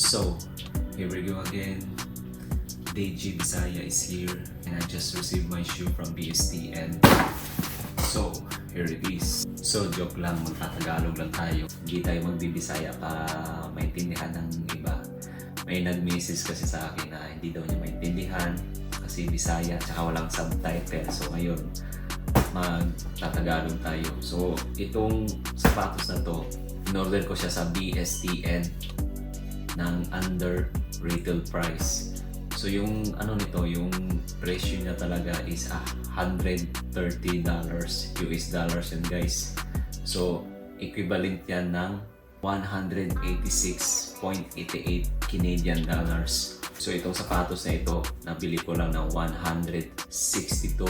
So, here we go again. DG Bisaya is here and I just received my shoe from BST and so, here it is. So, joke lang, magtatagalog lang tayo. Hindi tayo magbibisaya para maintindihan ng iba. May nag-message kasi sa akin na hindi daw niya maintindihan kasi Bisaya tsaka walang subtitle. So, ngayon, magtatagalog tayo. So, itong sapatos na to, in-order ko siya sa BSTN ng under retail price. So yung ano nito, yung presyo niya talaga is $130 US dollars yan guys. So equivalent yan ng 186.88 Canadian dollars. So itong sapatos na ito, nabili ko lang ng 162.98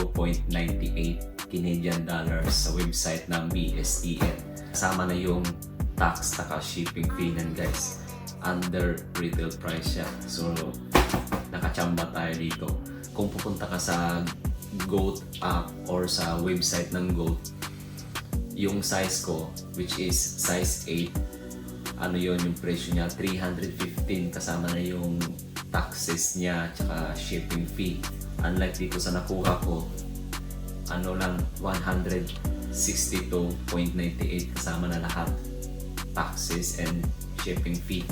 Canadian dollars sa website ng BSTN. Kasama na yung tax taka shipping fee nan guys. Under retail price siya. So nakachamba tayo dito. Kung pupunta ka sa GOAT app or sa website ng GOAT, yung size ko, which is size 8, ano yon yung presyo niya, 315 kasama na yung taxes niya tsaka shipping fee. Unlike dito sa nakuha ko, ano lang, 162.98 kasama na lahat, taxes and shipping fee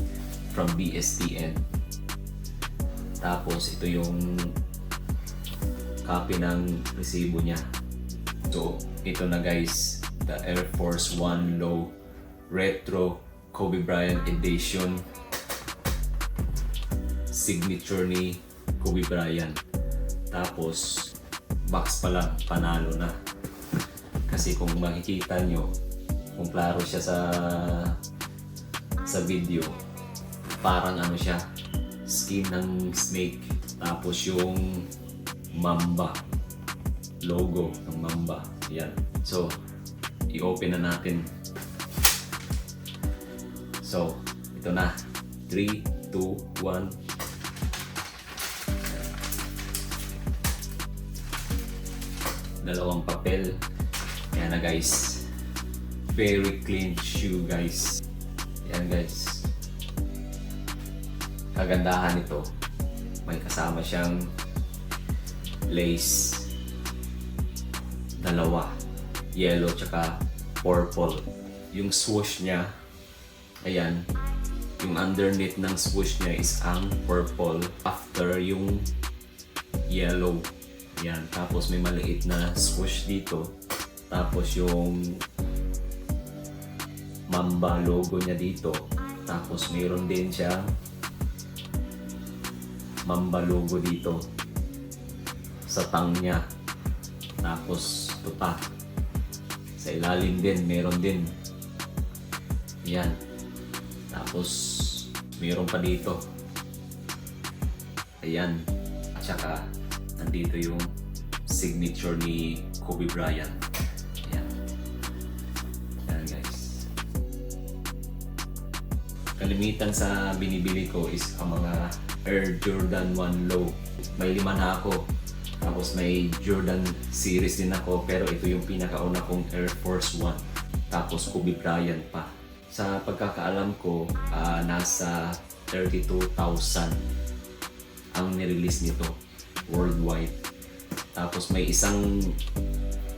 from BSTN. Tapos ito yung copy ng resibo niya. So ito na guys, the Air Force One Low Retro Kobe Bryant Edition, signature ni Kobe Bryant. Tapos box pa lang, panalo na. Kasi kung makikita nyo, kung klaro siya sa video, parang ano siya, skin ng snake. Tapos yung Mamba, logo ng Mamba, yan. So i-open na natin. So ito na, 3, 2, 1. Dalawang papel. Yan na guys, very clean shoe guys. Yan guys, kagandahan nito, may kasama siyang lace, dalawa, yellow tsaka purple. Yung swoosh niya, ayan, yung underneath ng swoosh niya is ang purple, after yung yellow. Yan, tapos may maliit na swoosh dito, tapos yung Mamba logo niya dito, tapos mayroon din siya Mamba logo dito sa tang niya. Tapos ito pa, sa ilalim din meron din yan. Tapos mayroon pa dito, ayan. At saka nandito yung signature ni Kobe Bryant. Ayan. Ayan guys, kalimitan sa binibili ko is ang mga Air Jordan 1 Low. May 5 na ako. Tapos may Jordan series din ako, pero ito yung pinakauna kong Air Force 1. Tapos Kobe Bryant pa. Sa pagkakaalam ko, nasa 32,000 ang nirelease nito worldwide. Tapos may isang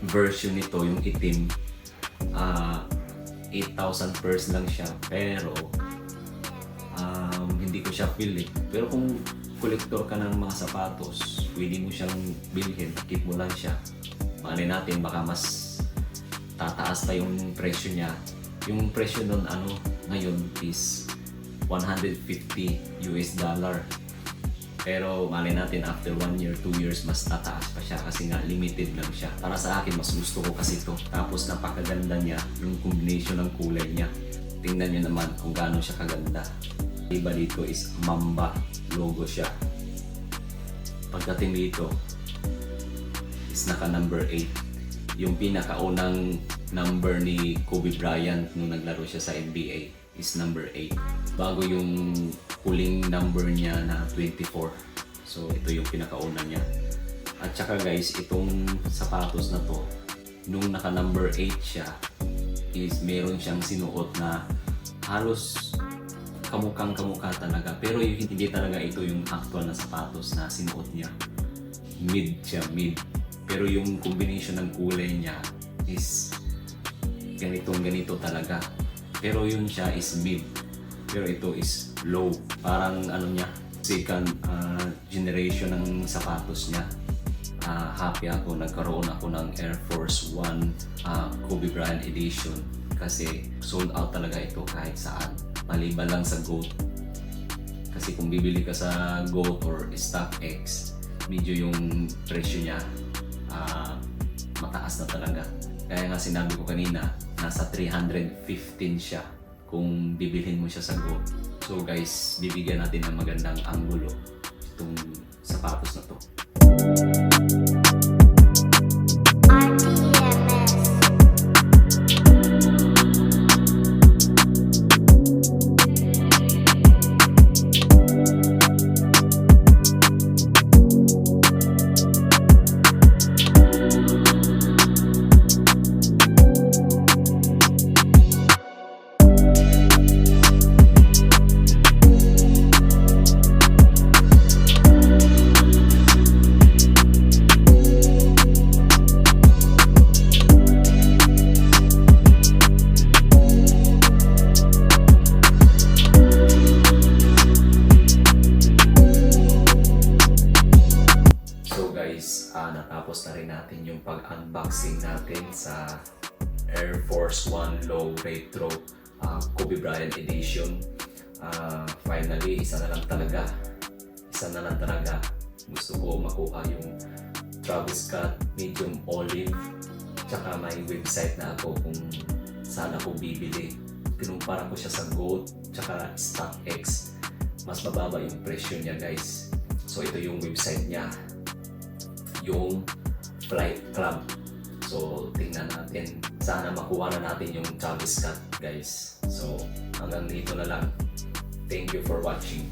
version nito, yung itim, 8,000 pairs lang siya, pero hindi ko siya feel eh. Pero kung kolektor ka ng mga sapatos, pwede mo siyang bilhin, keep mo lang siya. Malay natin, baka mas tataas pa yung presyo niya. Yung presyo nun ngayon is 150 US dollar. Pero malay natin after 1 year, 2 years, mas tataas pa siya kasi nga limited lang siya. Para sa akin, mas gusto ko kasi ito. Tapos napakaganda niya, yung combination ng kulay niya. Tingnan niyo naman kung gaano siya kaganda. Iba dito is Mamba logo siya. Pagdating dito is naka number 8. Yung pinakaunang number ni Kobe Bryant nung naglaro siya sa NBA is number 8. Bago yung huling number niya na 24. So ito yung pinakauna niya. At saka guys, itong sapatos na to, nung naka number 8 siya, is meron siyang sinuot na halos kamukhang kamukha talaga. Pero yung hindi talaga ito yung actual na sapatos na sinuot niya. Mid siya, mid. Pero yung combination ng kulay niya is ganito talaga. Pero yung siya is mid. Pero ito is low. Parang ano niya, second generation ng sapatos niya. Happy ako, nagkaroon ako ng Air Force 1 Kobe Bryant Edition kasi sold out talaga ito kahit saan, maliban lang sa GOAT. Kasi kung bibili ka sa GOAT or StockX, medyo yung presyo niya mataas na talaga. Kaya nga sinabi ko kanina, nasa 315 siya kung bibilhin mo siya sa GOAT. So guys, bibigyan natin ng magandang anggulo itong sapatos na to. Natapos na rin natin yung pag-unboxing natin sa Air Force 1 Low Retro Kobe Bryant Edition. Finally, isa na lang talaga. Gusto ko makuha yung Travis Scott medium olive. Tsaka may website na ako kung saan ako bibili. Kinumpara ko siya sa GOAT tsaka StockX. Mas mababa yung presyo niya, guys. So ito yung website niya, yung Flight Club. So tingnan natin, sana makuha na natin yung Travis Scott, guys. So hanggang dito na lang. Thank you for watching.